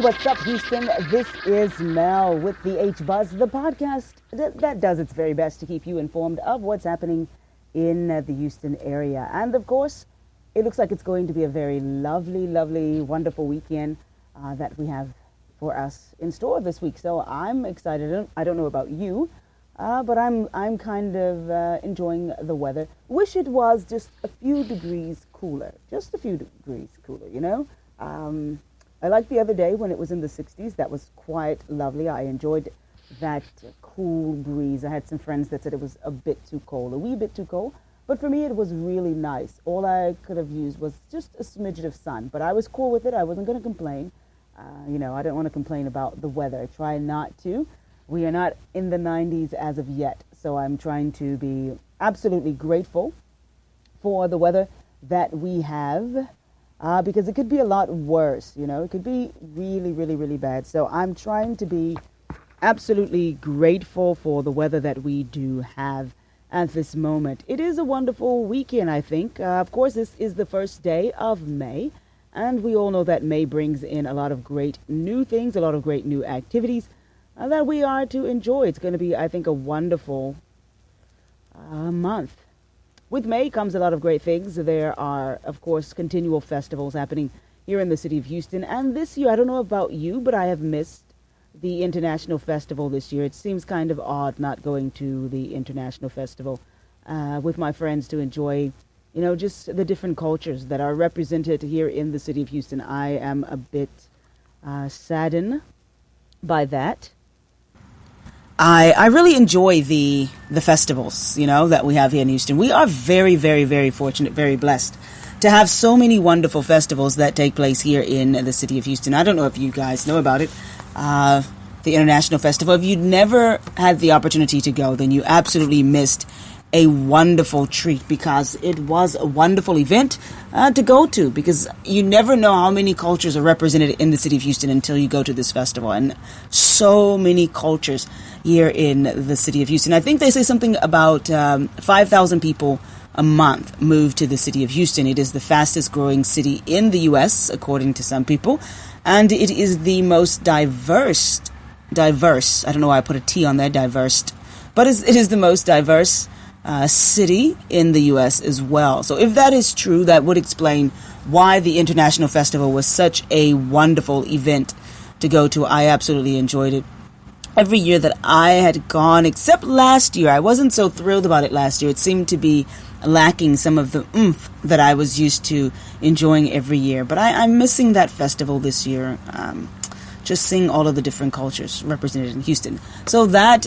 what's up, Houston? This is Mel with the H Buzz, the podcast that does its very best to keep you informed of what's happening in the Houston area. And of course, it looks like it's going to be a very lovely, lovely, wonderful weekend that we have for us in store this week. So I'm excited. I don't know about you, but I'm kind of enjoying the weather. Wish it was just a few degrees cooler, just a few degrees cooler, you know? I liked the other day when it was in the 60s. That was quite lovely. I enjoyed that cool breeze. I had some friends that said it was a bit too cold, a wee bit too cold. But for me, it was really nice. All I could have used was just a smidget of sun. But I was cool with it. I wasn't going to complain. I don't want to complain about the weather. Try not to. We are not in the 90s as of yet. So I'm trying to be absolutely grateful for the weather that we have. Because it could be a lot worse, you know. It could be really, really, really bad. So I'm trying to be absolutely grateful for the weather that we do have at this moment. It is a wonderful weekend, I think. Of course, this is the first day of May. And we all know that May brings in a lot of great new things, a lot of great new activities that we are to enjoy. It's going to be, I think, a wonderful month. With May comes a lot of great things. There are, of course, continual festivals happening here in the city of Houston. And this year, I don't know about you, but I have missed the International Festival this year. It seems kind of odd not going to the International Festival with my friends to enjoy, you know, just the different cultures that are represented here in the city of Houston. I am a bit saddened by that. I really enjoy the festivals, you know, that we have here in Houston. We are very, very, very fortunate, very blessed to have so many wonderful festivals that take place here in the city of Houston. I don't know if you guys know about it, the International Festival. If you never had the opportunity to go, then you absolutely missed a wonderful treat, because it was a wonderful event to go to, because you never know how many cultures are represented in the city of Houston until you go to this festival. And so many cultures here in the city of Houston. I think they say something about 5,000 people a month move to the city of Houston. It is the fastest growing city in the U.S., according to some people. And it is the most diverse, I don't know why I put a T on there, diverse, but it is the most diverse city in the U.S. as well. So if that is true, that would explain why the International Festival was such a wonderful event to go to. I absolutely enjoyed it. Every year that I had gone, except last year, I wasn't so thrilled about it last year. It seemed to be lacking some of the oomph that I was used to enjoying every year. But I'm missing that festival this year. Just seeing all of the different cultures represented in Houston. So that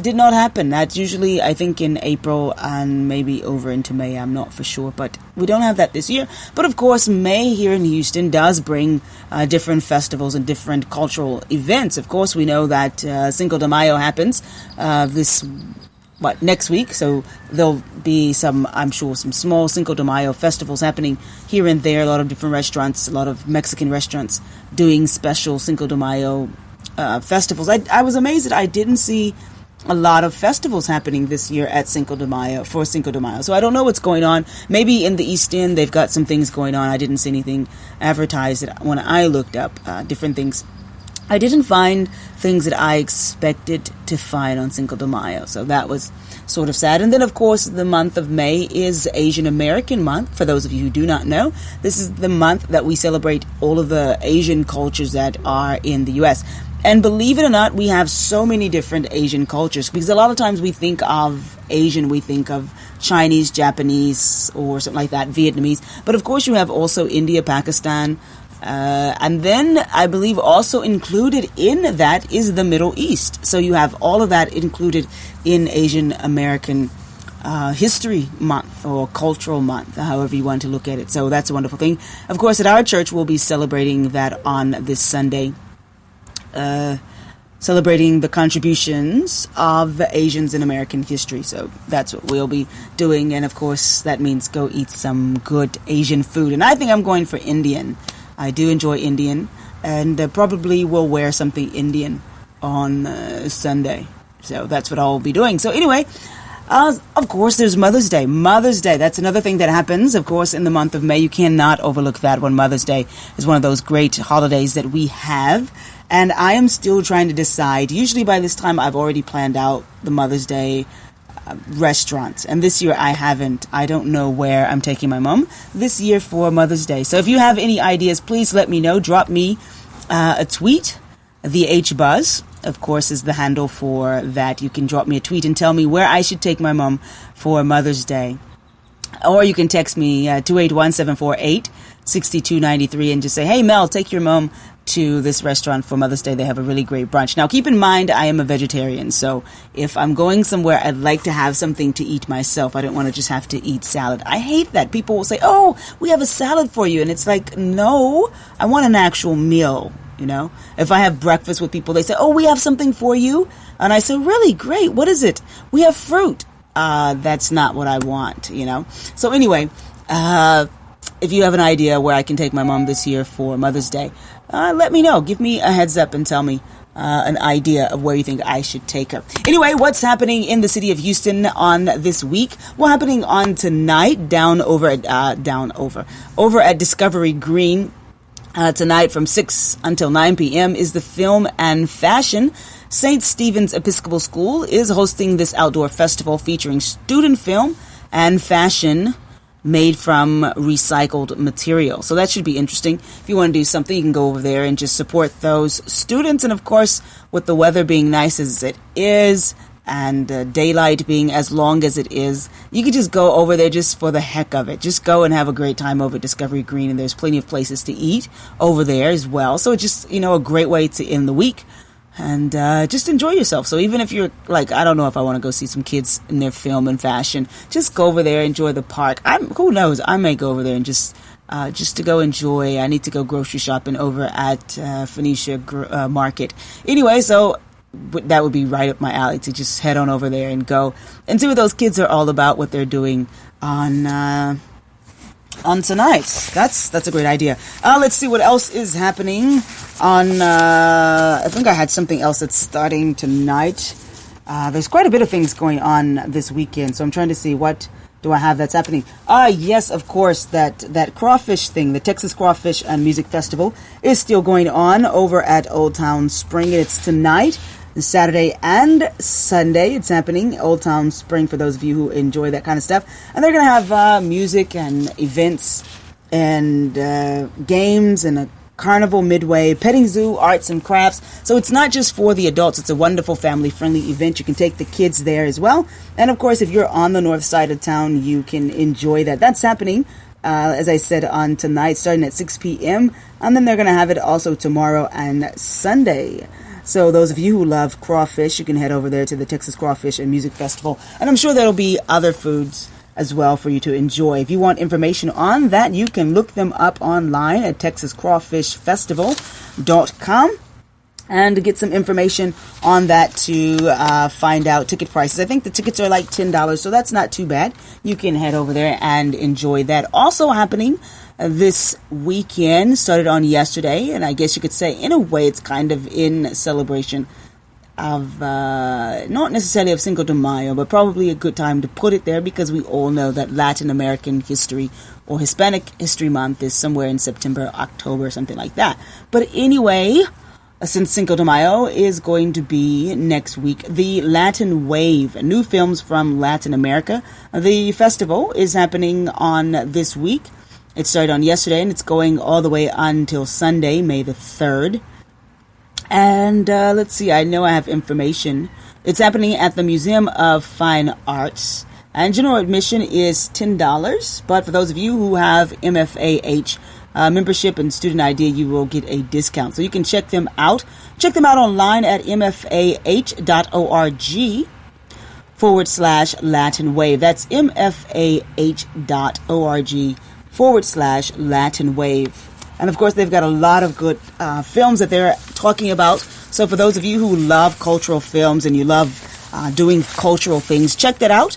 did not happen. That's usually, I think, in April and maybe over into May. I'm not for sure, but we don't have that this year. But of course, May here in Houston does bring different festivals and different cultural events. Of course, we know that Cinco de Mayo happens next week. So there'll be I'm sure, some small Cinco de Mayo festivals happening here and there. A lot of different restaurants, a lot of Mexican restaurants doing special Cinco de Mayo festivals. I was amazed that I didn't see a lot of festivals happening this year at Cinco de Mayo, for Cinco de Mayo. So I don't know what's going on. Maybe in the East End they've got some things going on. I didn't see anything advertised when I looked up different things. I didn't find things that I expected to find on Cinco de Mayo, so that was sort of sad. And then, of course, the month of May is Asian American Month. For those of you who do not know, this is the month that we celebrate all of the Asian cultures that are in the U.S. And believe it or not, we have so many different Asian cultures, because a lot of times we think of Asian, we think of Chinese, Japanese, or something like that, Vietnamese. But of course, you have also India, Pakistan, and then I believe also included in that is the Middle East. So you have all of that included in Asian American History Month, or Cultural Month, however you want to look at it. So that's a wonderful thing. Of course, at our church, we'll be celebrating that on this Sunday, celebrating the contributions of the Asians in American history. So that's what we'll be doing. And of course, that means go eat some good Asian food. And I think I'm going for Indian. I do enjoy Indian, and probably will wear something Indian on Sunday. So that's what I'll be doing. So anyway, Of course, there's Mother's Day. Mother's Day, that's another thing that happens, of course, in the month of May. You cannot overlook that one. Mother's Day is one of those great holidays that we have. And I am still trying to decide. Usually by this time, I've already planned out the Mother's Day restaurants. And this year, I haven't. I don't know where I'm taking my mom this year for Mother's Day. So if you have any ideas, please let me know. Drop me a tweet. The H Buzz, of course, is the handle for that. You can drop me a tweet and tell me where I should take my mom for Mother's Day. Or you can text me 281-748-6293 and just say, hey, Mel, take your mom to this restaurant for Mother's Day. They have a really great brunch. Now, keep in mind, I am a vegetarian, so if I'm going somewhere, I'd like to have something to eat myself. I don't want to just have to eat salad. I hate that. People will say, oh, we have a salad for you. And it's like, no, I want an actual meal. You know, if I have breakfast with people, they say, oh, we have something for you. And I say, really? Great. What is it? We have fruit. That's not what I want, you know. So anyway, if you have an idea where I can take my mom this year for Mother's Day, let me know. Give me a heads up and tell me an idea of where you think I should take her. Anyway, what's happening in the city of Houston on this week? What's happening on tonight over at Discovery Green? Tonight from 6 until 9 p.m. is the Film and Fashion. St. Stephen's Episcopal School is hosting this outdoor festival featuring student film and fashion made from recycled material. So that should be interesting. If you want to do something, you can go over there and just support those students. And of course, with the weather being nice as it is, and daylight being as long as it is, you could just go over there just for the heck of it. Just go and have a great time over at Discovery Green, and there's plenty of places to eat over there as well. So it's just, a great way to end the week and just enjoy yourself. So even if you're like, I don't know if I want to go see some kids in their film and fashion, just go over there, enjoy the park. Who knows? I may go over there and just to go enjoy. I need to go grocery shopping over at Phoenicia Market. Anyway, so that would be right up my alley to just head on over there and go and see what those kids are all about, what they're doing on tonight. That's a great idea. Let's see what else is happening on. I think I had something else that's starting tonight. There's quite a bit of things going on this weekend, so I'm trying to see what do I have that's happening. Yes, of course, that crawfish thing, the Texas Crawfish and Music Festival, is still going on over at Old Town Spring. It's tonight, Saturday and Sunday. It's happening, Old Town Spring, for those of you who enjoy that kind of stuff. And they're going to have music and events and games and a carnival midway, petting zoo, arts and crafts. So it's not just for the adults. It's a wonderful family-friendly event. You can take the kids there as well. And of course, if you're on the north side of town, you can enjoy that. That's happening, as I said, on tonight, starting at 6 p.m. And then they're going to have it also tomorrow and Sunday. So those of you who love crawfish, you can head over there to the Texas Crawfish and Music Festival. And I'm sure there'll be other foods as well for you to enjoy. If you want information on that, you can look them up online at texascrawfishfestival.com and get some information on that to find out ticket prices. I think the tickets are like $10, so that's not too bad. You can head over there and enjoy that. Also happening this weekend, started on yesterday, and I guess you could say in a way it's kind of in celebration of not necessarily of Cinco de Mayo, but probably a good time to put it there because we all know that Latin American history or Hispanic History Month is somewhere in September, October, something like that. But anyway, since Cinco de Mayo is going to be next week, the Latin Wave, new films from Latin America. The festival is happening on this week. It started on yesterday and it's going all the way until Sunday, May the 3rd. And let's see, I know I have information. It's happening at the Museum of Fine Arts. And general admission is $10. But for those of you who have MFAH membership and student ID, you will get a discount. So you can check them out. Check them out online at mfah.org/Latin Wave. That's mfah.org/Latin Wave. And of course, they've got a lot of good films that they're talking about. So for those of you who love cultural films and you love doing cultural things, check that out.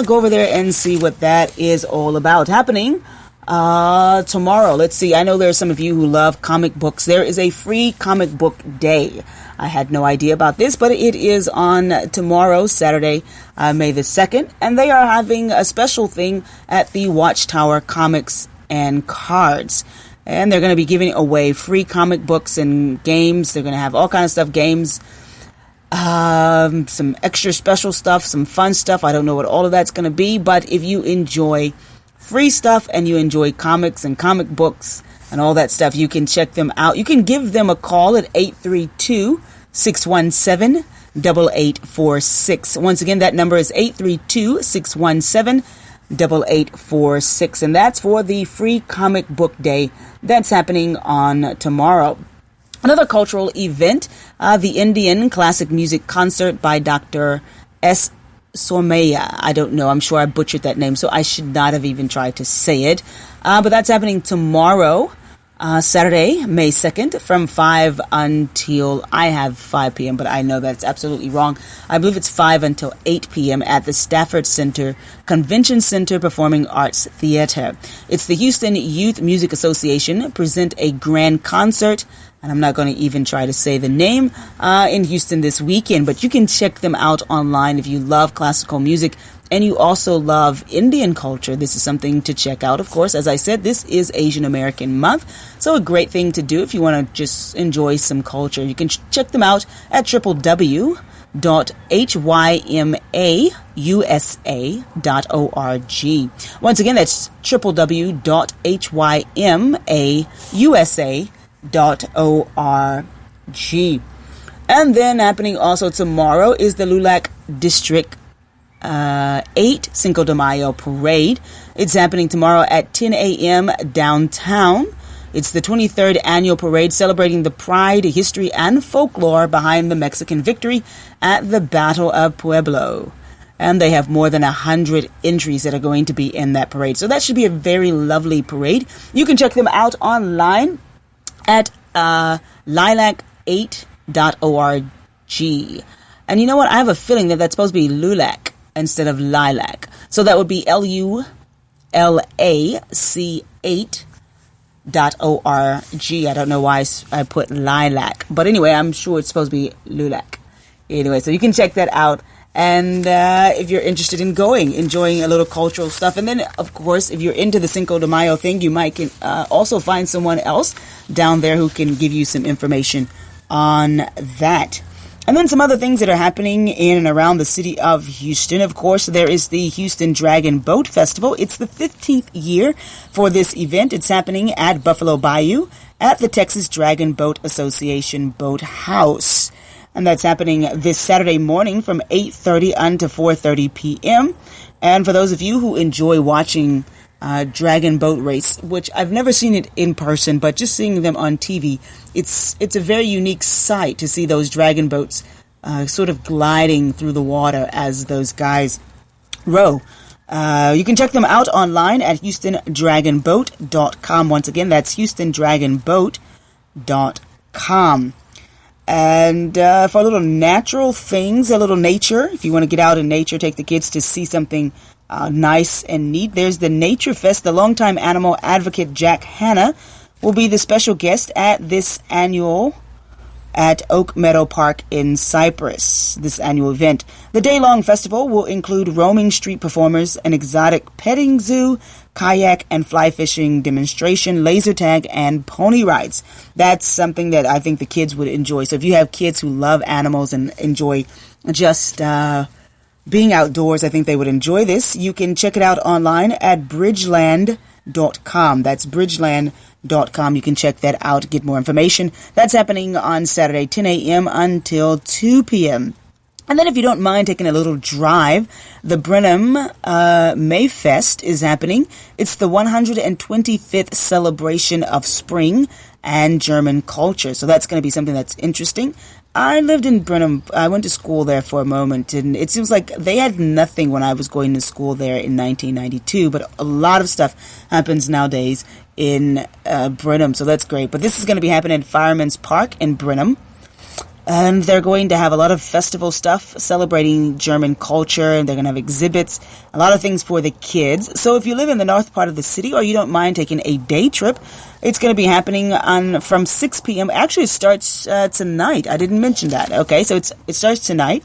Go over there and see what that is all about. Happening Tomorrow, let's see. I know there are some of you who love comic books. There is a free comic book day. I had no idea about this, but it is on tomorrow, Saturday, May the 2nd. And they are having a special thing at the Watchtower Comics and Cards. And they're going to be giving away free comic books and games. They're going to have all kinds of stuff, games, some extra special stuff, some fun stuff. I don't know what all of that's going to be, but if you enjoy free stuff and you enjoy comics and comic books and all that stuff, you can check them out. You can give them a call at 832-617-8846. Once again, that number is 832-617-8846, and that's for the free comic book day that's happening on tomorrow. Another cultural event, the Indian classic music concert by Dr. S. Somaya. I don't know. I'm sure I butchered that name, so I should not have even tried to say it. But that's happening tomorrow, Saturday, May 2nd, from 5 until, I have 5 p.m., but I know that's absolutely wrong. I believe it's 5 until 8 p.m. at the Stafford Center Convention Center Performing Arts Theater. It's the Houston Youth Music Association present a grand concert, and I'm not going to even try to say the name, in Houston this weekend, but you can check them out online if you love classical music and you also love Indian culture. This is something to check out, of course. As I said, this is Asian American Month, so a great thing to do if you want to just enjoy some culture. You can check them out at www.hymausa.org. Once again, that's www.hymausa.org. And then happening also tomorrow is the Lulac District 8 Cinco de Mayo Parade. It's happening tomorrow at 10 a.m. downtown. It's the 23rd annual parade celebrating the pride, history, and folklore behind the Mexican victory at the Battle of Pueblo. And they have more than 100 entries that are going to be in that parade. So that should be a very lovely parade. You can check them out online at lilac8.org. And you know what? I have a feeling that that's supposed to be Lulac instead of lilac. So that would be LULAC8.org. I don't know why I put lilac. But anyway, I'm sure it's supposed to be Lulac. Anyway, so you can check that out. And if you're interested in enjoying a little cultural stuff. And then, of course, if you're into the Cinco de Mayo thing, you might can also find someone else down there who can give you some information on that. And then some other things that are happening in and around the city of Houston. Of course, there is the Houston Dragon Boat Festival. It's the 15th year for this event. It's happening at Buffalo Bayou at the Texas Dragon Boat Association Boathouse. And that's happening this Saturday morning from 8:30 until 4:30 p.m. And for those of you who enjoy watching dragon boat race, which I've never seen it in person, but just seeing them on TV, it's a very unique sight to see those dragon boats sort of gliding through the water as those guys row. You can check them out online at HoustonDragonBoat.com. Once again, that's HoustonDragonBoat.com. And for little natural things, a little nature, if you want to get out in nature, take the kids to see something nice and neat. There's the Nature Fest. The longtime animal advocate Jack Hanna will be the special guest at this annual at Oak Meadow Park in Cypress, this annual event. The day-long festival will include roaming street performers, an exotic petting zoo, kayak and fly fishing demonstration, laser tag, and pony rides. That's something that I think the kids would enjoy. So if you have kids who love animals and enjoy just being outdoors, I think they would enjoy this. You can check it out online at bridgeland.com. That's bridgeland.com. You can check that out, get more information. That's happening on Saturday, 10 a.m. until 2 p.m. And then if you don't mind taking a little drive, the Brenham Mayfest is happening. It's the 125th celebration of spring and German culture. So that's going to be something that's interesting. I lived in Brenham. I went to school there for a moment, and it seems like they had nothing when I was going to school there in 1992, but a lot of stuff happens nowadays in Brenham, so that's great. But this is going to be happening at Fireman's Park in Brenham. And they're going to have a lot of festival stuff celebrating German culture, and they're going to have exhibits, a lot of things for the kids. So if you live in the north part of the city or you don't mind taking a day trip, it's going to be happening from 6 p.m. Actually, it starts tonight. I didn't mention that. Okay, so it starts tonight.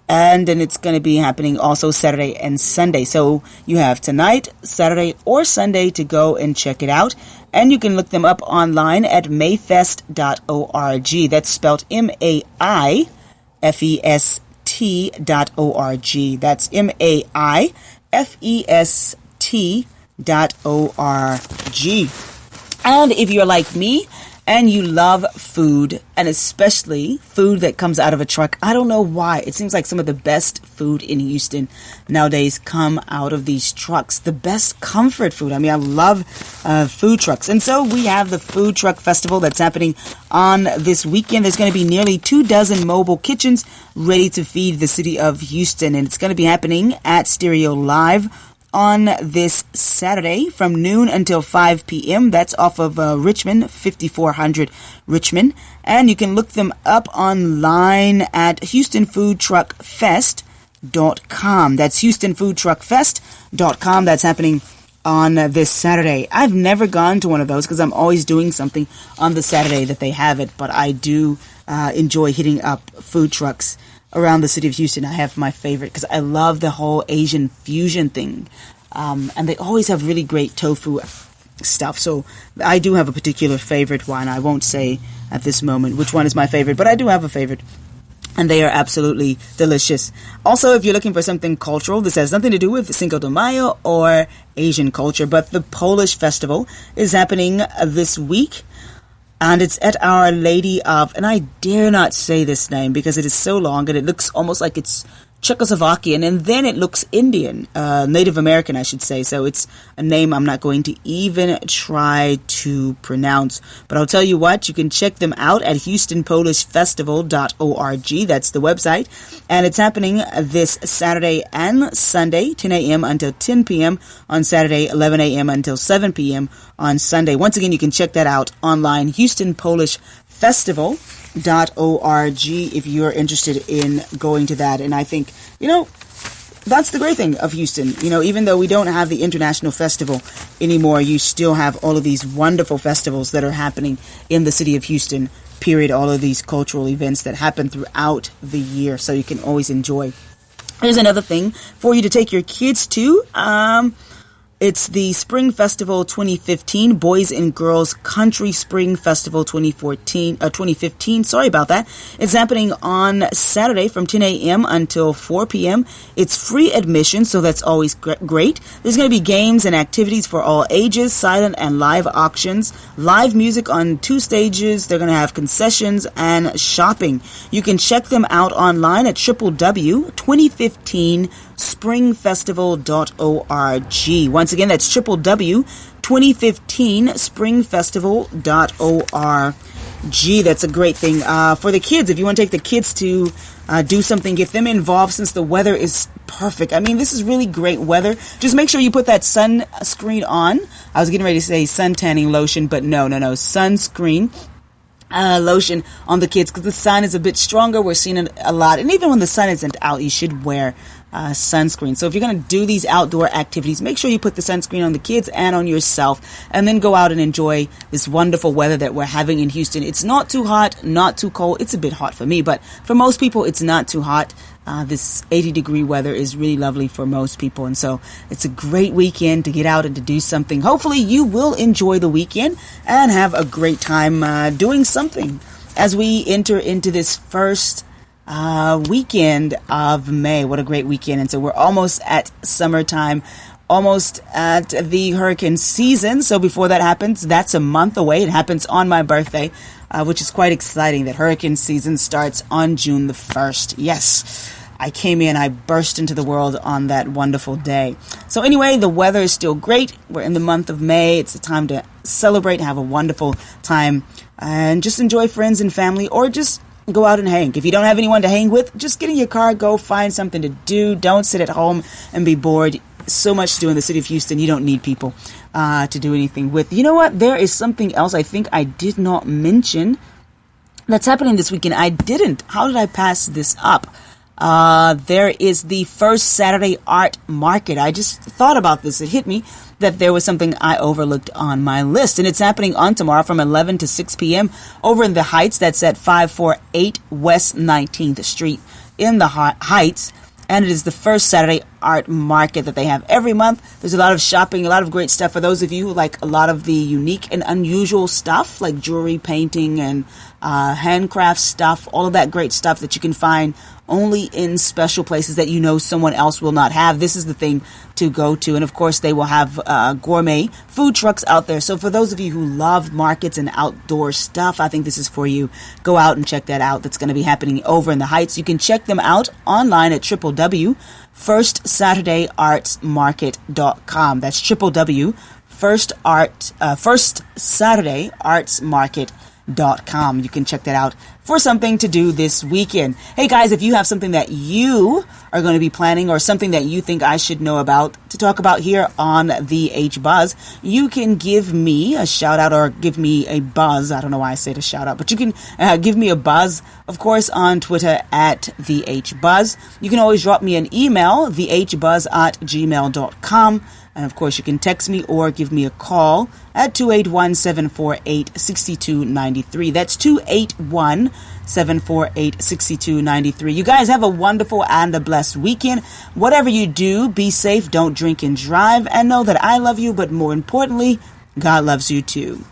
And then it's going to be happening also Saturday and Sunday. So you have tonight, Saturday, or Sunday to go and check it out. And you can look them up online at mayfest.org. That's spelled MAIFEST.org. That's MAIFEST.org. And if you're like me, and you love food, and especially food that comes out of a truck. I don't know why. It seems like some of the best food in Houston nowadays come out of these trucks. The best comfort food. I mean, I love food trucks. And so we have the Food Truck Festival that's happening on this weekend. There's going to be nearly 24 mobile kitchens ready to feed the city of Houston. And it's going to be happening at Stereo Live on this Saturday from noon until 5 p.m. That's off of Richmond, 5400 Richmond. And you can look them up online at HoustonFoodTruckFest.com. That's HoustonFoodTruckFest.com. That's happening on this Saturday. I've never gone to one of those because I'm always doing something on the Saturday that they have it, but I do enjoy hitting up food trucks around the city of Houston. I have my favorite because I love the whole Asian fusion thing. And they always have really great tofu stuff. So I do have a particular favorite one. I won't say at this moment which one is my favorite, but I do have a favorite. And they are absolutely delicious. Also, if you're looking for something cultural, this has nothing to do with Cinco de Mayo or Asian culture, but the Polish Festival is happening this week. And it's at Our Lady of, and I dare not say this name because it is so long and it looks almost like it's Czechoslovakian, and then it looks Indian, Native American, I should say. So it's a name I'm not going to even try to pronounce. But I'll tell you what, you can check them out at HoustonPolishFestival.org. That's the website. And it's happening this Saturday and Sunday, 10 a.m. until 10 p.m. on Saturday, 11 a.m. until 7 p.m. on Sunday. Once again, you can check that out online, HoustonPolishFestival.org, if you're interested in going to that. And I think, that's the great thing of Houston. Even though we don't have the International Festival anymore, you still have all of these wonderful festivals that are happening in the city of Houston, period. All of these cultural events that happen throughout the year, so you can always enjoy. Here's another thing for you to take your kids to. It's the Spring Festival 2015, Boys and Girls Country Spring Festival 2015. Sorry about that. It's happening on Saturday from 10 a.m. until 4 p.m. It's free admission, so that's always great. There's going to be games and activities for all ages, silent and live auctions, live music on 2 stages. They're going to have concessions and shopping. You can check them out online at www.2015springfestival.org. Once again, that's www.2015springfestival.org. That's a great thing for the kids. If you want to take the kids to do something, get them involved since the weather is perfect. I mean, this is really great weather. Just make sure you put that sunscreen on. I was getting ready to say sun tanning lotion, but no. Sunscreen lotion on the kids because the sun is a bit stronger. We're seeing it a lot. And even when the sun isn't out, you should wear sunscreen. So if you're going to do these outdoor activities, make sure you put the sunscreen on the kids and on yourself, and then go out and enjoy this wonderful weather that we're having in Houston. It's not too hot, not too cold. It's a bit hot for me, but for most people, it's not too hot. This 80-degree weather is really lovely for most people, and so it's a great weekend to get out and to do something. Hopefully, you will enjoy the weekend and have a great time doing something as we enter into this first weekend of May. What a great weekend. And so we're almost at summertime, almost at the hurricane season. So before that happens, that's a month away. It happens on my birthday, which is quite exciting that hurricane season starts on June the 1st. Yes, I came in, I burst into the world on that wonderful day. So anyway, the weather is still great. We're in the month of May. It's a time to celebrate, have a wonderful time, and just enjoy friends and family, or just go out and hang. If you don't have anyone to hang with, just get in your car, go find something to do. Don't sit at home and be bored. So much to do in the city of Houston. You don't need people to do anything with. You know what? There is something else I think I did not mention that's happening this weekend. How did I pass this up? There is the first Saturday art market. I just thought about this. It hit me that there was something I overlooked on my list. And it's happening on tomorrow from 11 to 6 p.m. over in the Heights. That's at 548 West 19th Street in the Heights. And it is the first Saturday art market that they have every month. There's a lot of shopping, a lot of great stuff for those of you who like a lot of the unique and unusual stuff, like jewelry, painting, and handcraft stuff, all of that great stuff that you can find only in special places that you know someone else will not have. This is the thing to go to. And of course, they will have gourmet food trucks out there. So for those of you who love markets and outdoor stuff, I think this is for you. Go out and check that out. That's going to be happening over in the Heights. You can check them out online at www.firstsaturdayartsmarket.com. That's www.firstsaturdayartsmarket.com. You can check that out for something to do this weekend. Hey guys, if you have something that you are going to be planning or something that you think I should know about to talk about here on the H Buzz, you can give me a shout out or give me a buzz. I don't know why I said a shout out, but you can give me a buzz, of course, on Twitter at the H Buzz. You can always drop me an email, thehbuzz@gmail.com. And of course, you can text me or give me a call at 281-748-6293. That's 281-748-6293. You guys have a wonderful and a blessed weekend. Whatever you do, be safe, don't drink and drive, and know that I love you, but more importantly, God loves you too.